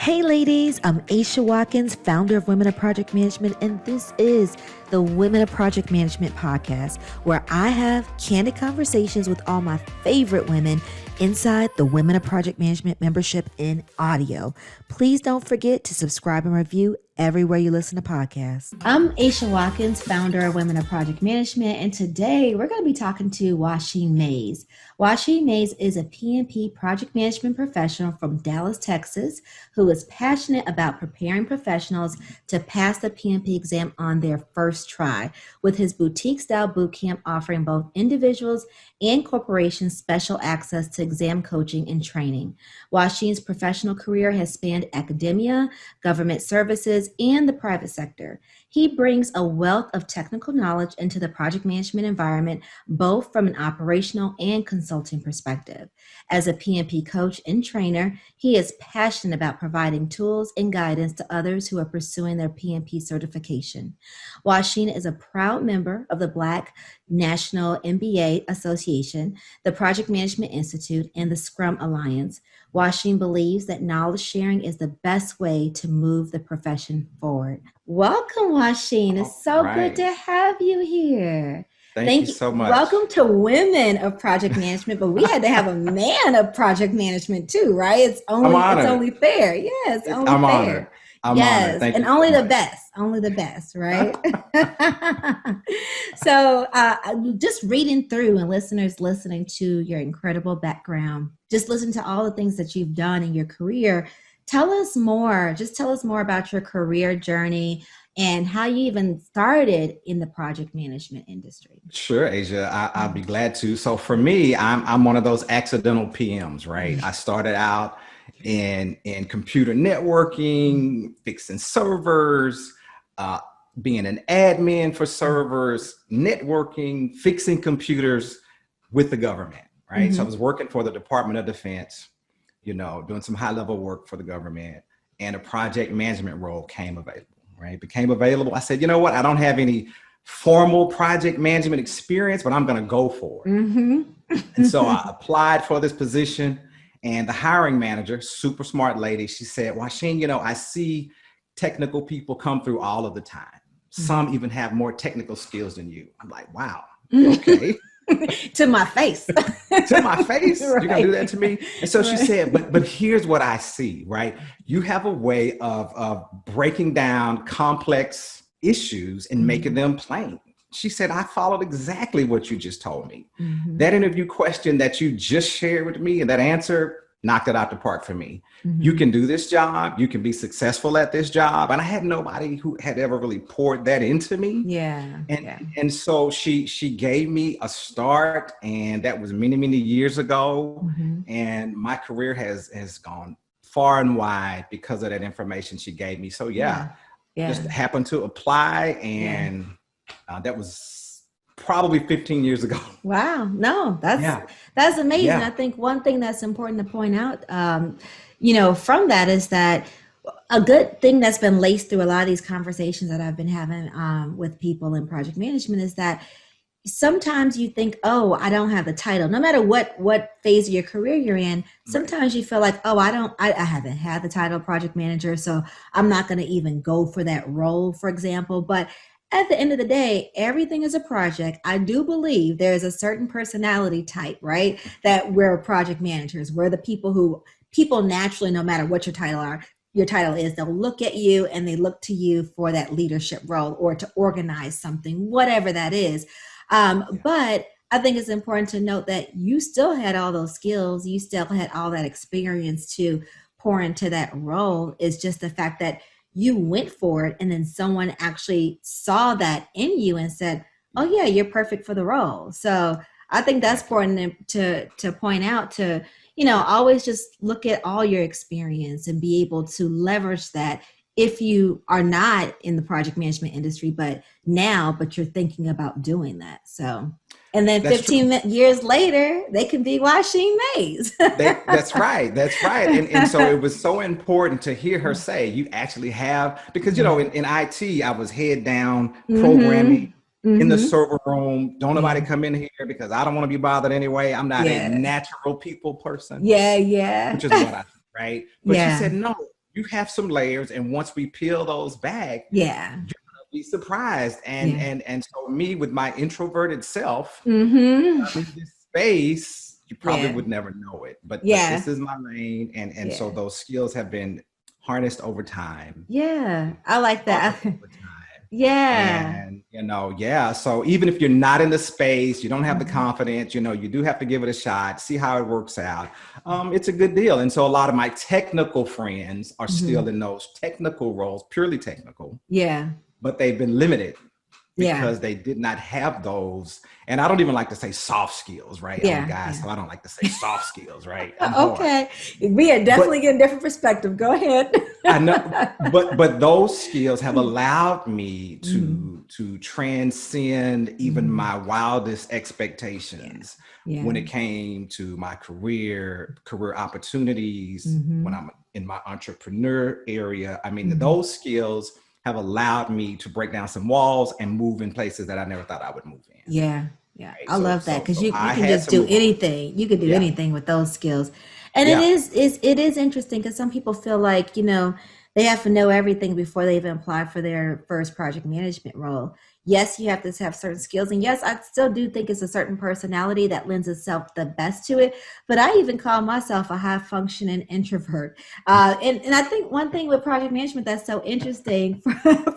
Hey ladies, I'm Aisha Watkins, founder of Women of Project Management, and this is the Women of Project Management podcast, where I have candid conversations with all my favorite women inside the Women of Project Management membership in audio. Please don't forget to subscribe and review everywhere you listen to podcasts. I'm Aisha Watkins, founder of Women of Project Management, and today we're going to be talking to Wausheen Mayes. Wausheen Mayes is a PMP project management professional from Dallas, Texas, who is passionate about preparing professionals to pass the PMP exam on their first try, with his boutique-style bootcamp offering both individuals and corporations special access to exam coaching and training. Wausheen's professional career has spanned academia, government services, and the private sector. He brings a wealth of technical knowledge into the project management environment, both from an operational and consulting perspective. As a PMP coach and trainer, he is passionate about providing tools and guidance to others who are pursuing their PMP certification. Wausheen is a proud member of the Black National MBA Association, the Project Management Institute, and the Scrum Alliance. Wausheen believes that knowledge sharing is the best way to move the profession forward. Welcome, Wausheen. It's so good to have you here. Thank you so much. Welcome to Women of Project Management, but we had to have a man of project management too, right? It's only fair. Yes, only I'm fair. Honored. I'm honored. Thank and you only so the much. only the best, right? So just reading through and listeners listening to your incredible background, just listen to all the things that you've done in your career. Tell us more about your career journey and how you even started in the project management industry. Sure, Asia, I'll be glad to. So for me, I'm one of those accidental PMs, right? I started out in computer networking, fixing servers, being an admin for servers, networking, fixing computers with the government, right? Mm-hmm. So I was working for the Department of Defense, doing some high level work for the government, and a project management role became available. I said, you know what? I don't have any formal project management experience, but I'm going to go for it. Mm-hmm. And so I applied for this position, and the hiring manager, super smart lady, she said, Wausheen, I see technical people come through all of the time. Some even have more technical skills than you. I'm like, wow, okay. To my face. To my face? Right. You're going to do that to me? And so she said, but here's what I see, right? You have a way of breaking down complex issues and making them plain. She said, I followed exactly what you just told me. Mm-hmm. That interview question that you just shared with me and that answer knocked it out the park for me. Mm-hmm. You can do this job. You can be successful at this job. And I had nobody who had ever really poured that into me. And so she gave me a start, and that was many, many years ago. Mm-hmm. And my career has gone far and wide because of that information she gave me. So just happened to apply, and that was probably 15 years ago. Wow. No, that's amazing. Yeah. I think one thing that's important to point out, from that is that a good thing that's been laced through a lot of these conversations that I've been having with people in project management is that sometimes you think, oh, I don't have the title. No matter what phase of your career you're in, sometimes you feel like, oh, I haven't had the title project manager, so I'm not going to even go for that role, for example. But at the end of the day, everything is a project. I do believe there's a certain personality type, right? That we're project managers. We're the people naturally, no matter what your title is, they'll look at you and they look to you for that leadership role or to organize something, whatever that is. But I think it's important to note that you still had all those skills. You still had all that experience to pour into that role. It's just the fact that you went for it, and then someone actually saw that in you and said, oh yeah, you're perfect for the role. So I think that's important to point out, to, always just look at all your experience and be able to leverage that if you are not in the project management industry, but you're thinking about doing that. So, and then 15 years later, they can be Wausheen Mayes. That's right. And so it was so important to hear her say, you actually have, because, in IT, I was head down programming in the server room. Don't nobody come in here because I don't want to be bothered anyway. I'm not a natural people person. Yeah. Which is what I, right? But she said, no, you have some layers, and once we peel those back, Yeah. you're gonna be surprised. And Yeah. and so me with my introverted self, Mm-hmm. I'm in this space, you probably Yeah. would never know it. But Yeah. this is my lane, and so Yeah. those skills have been harnessed over time, Yeah. I like that. sharpened over time. Yeah. And yeah, so even if you're not in the space, you don't have the Mhm. confidence, you do have to give it a shot, see how it works out. It's a good deal. And so a lot of my technical friends are still Mhm. in those technical roles, purely technical, Yeah. but they've been limited Yeah. because they did not have those. And I don't even like to say soft skills, right? I'm a Yeah. guy, Yeah. so I don't like to say soft skills, right? I'm hard. Okay. We are But definitely getting a different perspective. Go ahead. I know, but those skills have allowed me Mhm. to transcend even Mhm. my wildest Yeah. expectations Yeah. when it came to my career opportunities, when Mhm. I'm in my entrepreneur area. I mean, Mhm. those skills have allowed me to break down some walls and move in places that I never thought I would move in. Yeah. Yeah. Right. I So love that so because so you I can had just to do move on. anything. You could do Yeah. anything with those skills. And Yeah. it is interesting because some people feel like, they have to know everything before they even apply for their first project management role. Yes, you have to have certain skills. And yes, I still do think it's a certain personality that lends itself the best to it. But I even call myself a high functioning introvert. And I think one thing with project management that's so interesting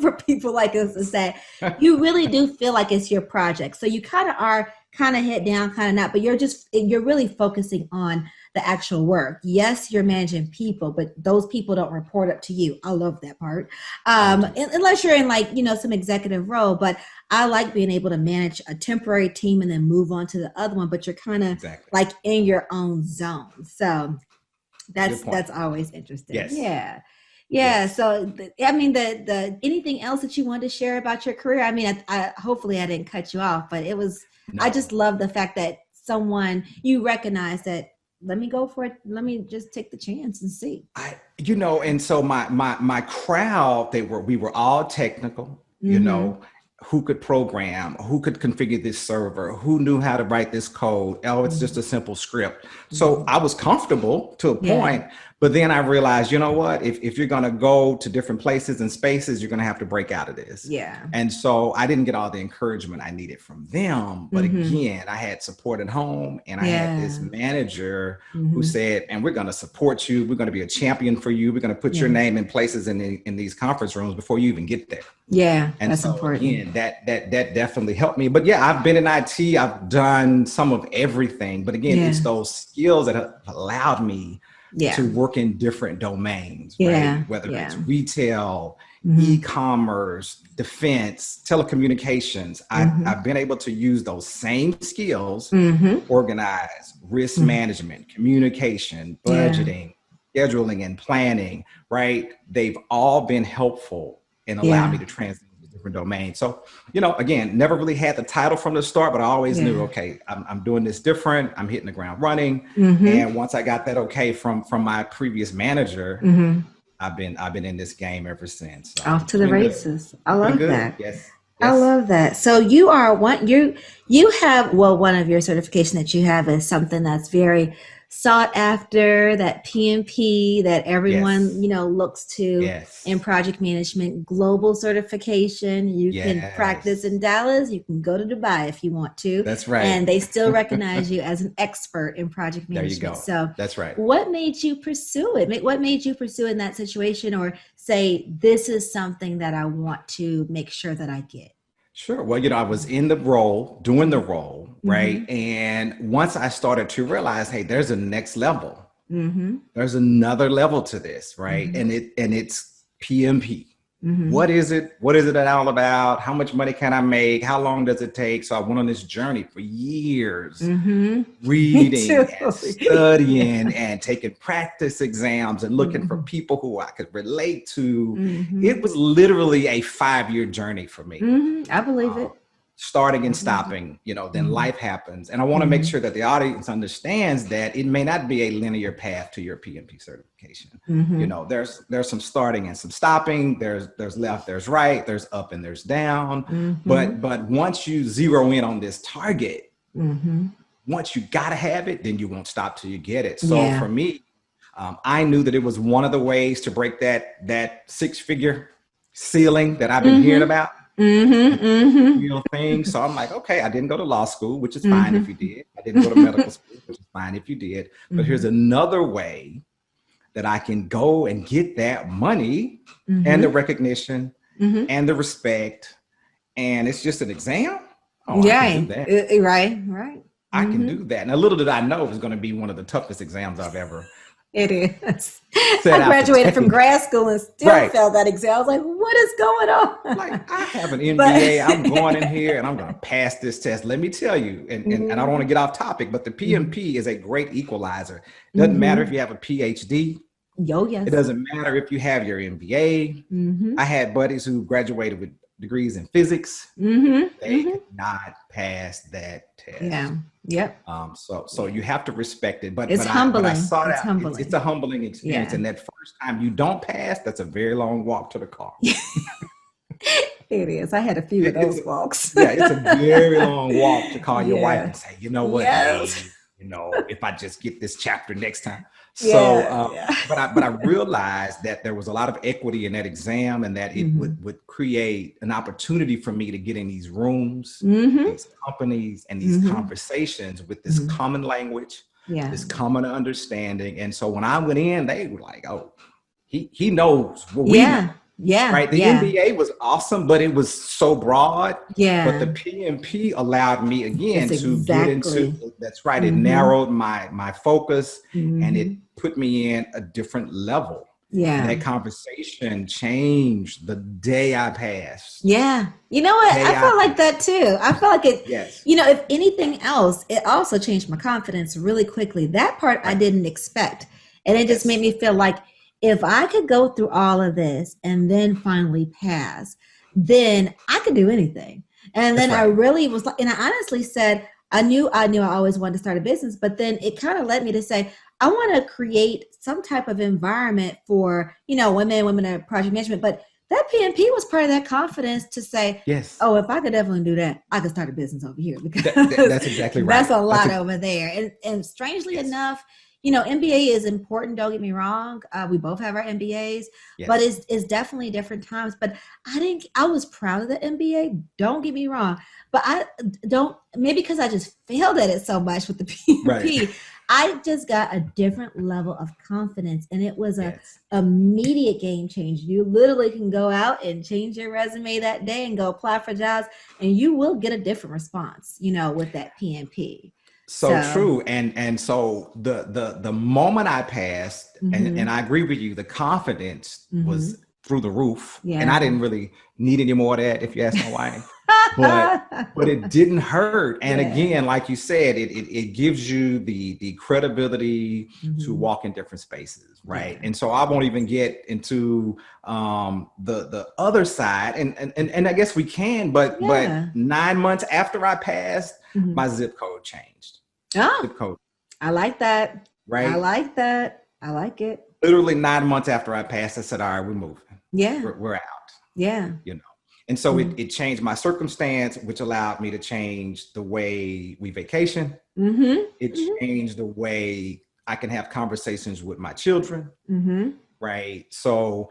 for people like us is that you really do feel like it's your project. So you kind of are kind of head down, kind of not, but you're really focusing on the actual work. Yes, you're managing people, but those people don't report up to you. I love that part. I do. Unless you're in like, some executive role, but I like being able to manage a temporary team and then move on to the other one, but you're kind of Exactly. like in your own zone. So Good point. that's always interesting. Yes. Yeah. Yeah. Yes. So I mean, the anything else that you wanted to share about your career? I mean, I hopefully I didn't cut you off, but I No. just love the fact that you recognize that, let me go for it. Let me just take the chance and see. And so my crowd, we were all technical, Mm-hmm. who could program, who could configure this server, who knew how to write this code. Oh, it's just Mm-hmm. a simple script. So Mm-hmm. I was comfortable to a Yeah. point, but then I realized, you know what, if you're gonna go to different places and spaces, you're gonna have to break out of this. Yeah. And so I didn't get all the encouragement I needed from them. But Mm-hmm. again, I had support at home, and I had this Yeah. manager who Mm-hmm. said, and we're going to support you. We're going to be a champion for you. We're going to put your Yeah. name in places in these conference rooms before you even get there. Yeah. And That's so important. again, that definitely helped me. But yeah, I've been in IT. I've done some of everything. But again, Yeah. it's those skills that have allowed me Yeah. to work in different domains, right? Yeah. Whether it's Yeah. retail, Mm-hmm. e-commerce, defense, telecommunications. Mm-hmm. I've been able to use those same skills, Mm-hmm. organize, risk Mm-hmm. management, communication, Yeah. budgeting, scheduling, and planning, right? They've all been helpful and allowed me Yeah. to transition to different domains. So, again, never really had the title from the start, but I always knew, Yeah. okay, I'm doing this different. I'm hitting the ground running. Mm-hmm. And once I got that okay from my previous manager, Mm-hmm. I've been in this game ever since. So Off to it's the been good. races. I It's been love good. that. Yes. I Yes. love that. So you have, well, one of your certification that you have is something that's very sought after, that PMP that everyone, Yes. looks to in Yes. project management, global certification. You can practice Yes. in Dallas, you can go to Dubai if you want to, That's right. and they still recognize you as an expert in project There you management. go. So That's right. what made you pursue it? What made you pursue in that situation, or say, this is something that I want to make sure that I get? Sure. Well, I was in the role, doing the role, Mm-hmm. right? And once I started to realize, hey, there's a next level. Mm-hmm. There's another level to this, right? Mm-hmm. And it's PMP. Mm-hmm. What is it? What is it all about? How much money can I make? How long does it take? So I went on this journey for years, Mm-hmm. Me too. reading and Yeah. studying and taking practice exams and looking for Mm-hmm. people who I could relate to. Mm-hmm. It was literally a 5-year journey for me. Mm-hmm. I believe Um, it. Starting I and believe it. stopping, then Mm-hmm. life happens. And I want to make Mm-hmm. sure that the audience understands that it may not be a linear path to your PMP certification. Mm-hmm. There's some starting and some stopping. There's left, there's right, there's up and there's down. Mm-hmm. But once you zero in on this target, Mm-hmm. once you gotta have it, then you won't stop till you get it. So Yeah. for me, I knew that it was one of the ways to break that 6-figure ceiling that I've been hearing about. Real thing. So I'm like, okay, I didn't go to law school, which is fine if you did. I didn't go to medical school, which is fine if you did. But here's another way that I can go and get that money and the recognition and the respect. And it's just an exam. Oh, yeah, I can do that. Right. I can do that. And a little did I know it was going to be one of the toughest exams I've ever. It is. I graduated from grad school and still failed that exam. I was like, what is going on? Like, I have an MBA. I'm going in here and I'm going to pass this test. Let me tell you, and I don't want to get off topic, but the PMP is a great equalizer. It doesn't matter if you have a PhD. Yes. It doesn't matter if you have your MBA. I had buddies who graduated with degrees in physics. They could not pass that test. Yeah. Yep. So you have to respect it, but it's humbling. I saw that it's a humbling experience, and that first time you don't pass, that's a very long walk to the car. It is. I had a few of those walks. Yeah, it's a very long walk to call your wife and say, you know what, hey, if I just get this chapter next time. So, but I realized that there was a lot of equity in that exam, and that it would create an opportunity for me to get in these rooms, these companies, and these conversations with this common language, this common understanding. And so when I went in, they were like, "Oh, he knows what we know." Yeah. Right. The MBA was awesome, but it was so broad. Yeah. But the PMP allowed me again to get into, that's right. It narrowed my focus and it put me in a different level. Yeah. And that conversation changed the day I passed. Yeah. You know what? I felt like that too. I felt like it, if anything else, it also changed my confidence really quickly. That part I didn't expect. And it just made me feel like, if I could go through all of this and then finally pass, then I could do anything. And then I really was like, and I honestly said, I knew I always wanted to start a business, but then it kind of led me to say, I want to create some type of environment for, women in project management. But that PMP was part of that confidence to say, oh, if I could definitely do that, I could start a business over here. Because that's exactly right. That's a lot over there. And strangely enough, MBA is important. Don't get me wrong. We both have our MBAs, but it's definitely different times. But I was proud of the MBA. Don't get me wrong. But maybe because I just failed at it so much with the PMP, I just got a different level of confidence. And it was a immediate game change. You literally can go out and change your resume that day and go apply for jobs, and you will get a different response, with that PMP. So true. And so the moment I passed, and I agree with you, the confidence was through the roof. Yeah. And I didn't really need any more of that, if you ask my wife. but it didn't hurt. And again, like you said, it gives you the credibility to walk in different spaces. Right. And so I won't even get into the other side. And I guess we can, but 9 months after I passed, my zip code changed. Oh, zip code. I like that. Right. I like that. I like it. Literally 9 months after I passed, I said, all right, we're moving. Yeah. We're out. Yeah. And so it changed my circumstance, which allowed me to change the way we vacation. It changed the way I can have conversations with my children. Right. So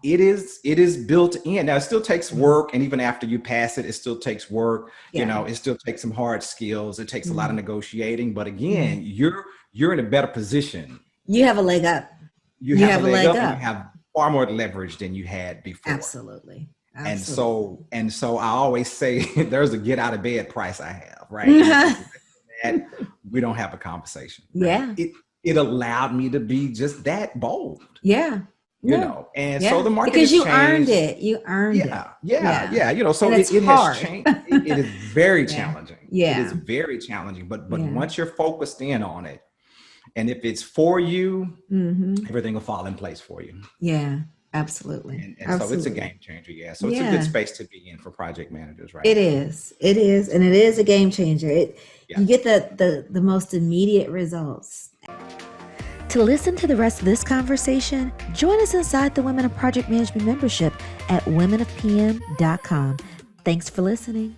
it is built in. Now, it still takes work. And even after you pass it, it still takes work. It still takes some hard skills. It takes a lot of negotiating. But again, you're in a better position. You have a leg up. You have a leg up. And you have far more leverage than you had before. Absolutely. And so I always say there's a get out of bed price I have, right? And we don't have a conversation. Right? Yeah. It allowed me to be just that bold. Yeah. And so the market because has you changed. Earned it. You earned it. Yeah. So it has changed. It is very challenging. Yeah. It is very challenging. But once you're focused in on it, and if it's for you, everything will fall in place for you. Yeah. Absolutely. And so it's a game changer. Yeah. So it's a good space to be in for project managers, right? It is. And it is a game changer. You get the most immediate results. To listen to the rest of this conversation, join us inside the Women of Project Management membership at womenofpm.com. Thanks for listening.